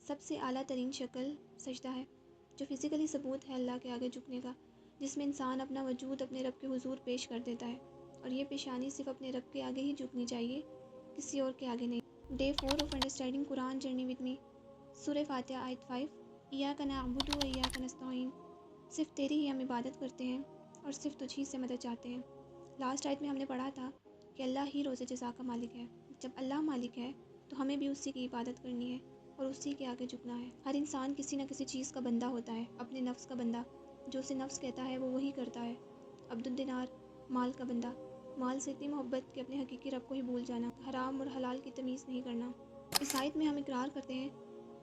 سب سے اعلیٰ ترین شکل سجدہ ہے، جو فزیکلی ثبوت ہے اللہ کے آگے جھکنے کا، جس میں انسان اپنا وجود اپنے رب کے حضور پیش کر دیتا ہے، اور یہ پیشانی صرف اپنے رب کے آگے ہی جھکنی چاہیے، کسی اور کے آگے نہیں۔ Day 4 of understanding Quran journey with me, سورہ فاتحہ آیت 5۔ ایاک نعبد و ایاک نستعین، صرف تیری ہی ہم عبادت کرتے ہیں اور صرف تجھ ہی سے مدد چاہتے ہیں۔ لاسٹ آیت میں ہم نے پڑھا تھا کہ اللہ ہی روز جزا کا مالک ہے۔ جب اللہ مالک ہے تو ہمیں بھی اسی کی عبادت کرنی ہے اور اسی کے آگے جھکنا ہے۔ ہر انسان کسی نہ کسی چیز کا بندہ ہوتا ہے، اپنے نفس کا بندہ، جو اسے نفس کہتا ہے وہ وہی کرتا ہے۔ عبد الدینار، مال کا بندہ، مال سے اتنی محبت کہ اپنے حقیقی رب کو ہی بھول جانا، حرام اور حلال کی تمیز نہیں کرنا۔ اس آیت میں ہم اقرار کرتے ہیں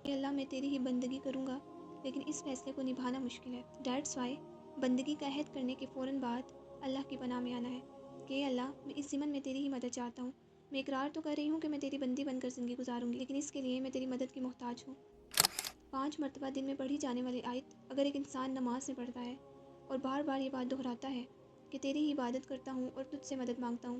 کہ اللہ میں تیری ہی بندگی کروں گا، لیکن اس فیصلے کو نبھانا مشکل ہے۔ دیٹس وائی بندگی کا عہد کرنے کے فوراً بعد اللہ کی پناہ میں آنا ہے کہ اللہ میں اس ضمن میں تیری ہی مدد چاہتا ہوں۔ میں اقرار تو کر رہی ہوں کہ میں تیری بندی بن کر زندگی گزاروں گی، لیکن اس کے لیے میں تیری مدد کی محتاج ہوں۔ 5 مرتبہ دن میں پڑھی جانے والی آیت اگر ایک انسان نماز میں پڑھتا ہے اور بار بار یہ بات دہراتا ہے کہ تیری ہی عبادت کرتا ہوں اور تجھ سے مدد مانگتا ہوں،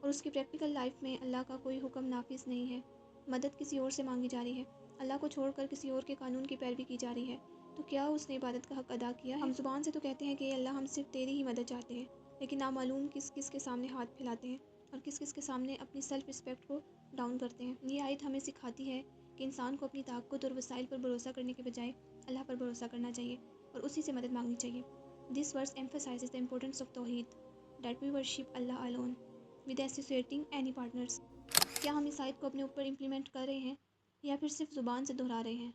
اور اس کی پریکٹیکل لائف میں اللہ کا کوئی حکم نافذ نہیں ہے، مدد کسی اور سے مانگی جا رہی ہے، اللہ کو چھوڑ کر کسی اور کے قانون کی پیروی کی جا رہی ہے، تو کیا اس نے عبادت کا حق ادا کیا ہے؟ ہم زبان سے تو کہتے ہیں کہ اللہ ہم صرف تیری ہی مدد چاہتے ہیں، لیکن نامعلوم کس کس کے سامنے ہاتھ پھیلاتے ہیں اور کس کس کے سامنے اپنی سیلف رسپیکٹ کو ڈاؤن کرتے ہیں۔ یہ آیت ہمیں سکھاتی ہے کہ انسان کو اپنی طاقت اور وسائل پر بھروسہ کرنے کے بجائے اللہ پر بھروسہ کرنا چاہیے اور اسی سے مدد مانگنی چاہیے۔ This verse emphasizes the importance of توحید، that we worship Allah alone with associating any partners۔ کیا ہم اس آیت کو اپنے اوپر امپلیمنٹ کر رہے ہیں یا پھر صرف زبان سے دہرا رہے ہیں؟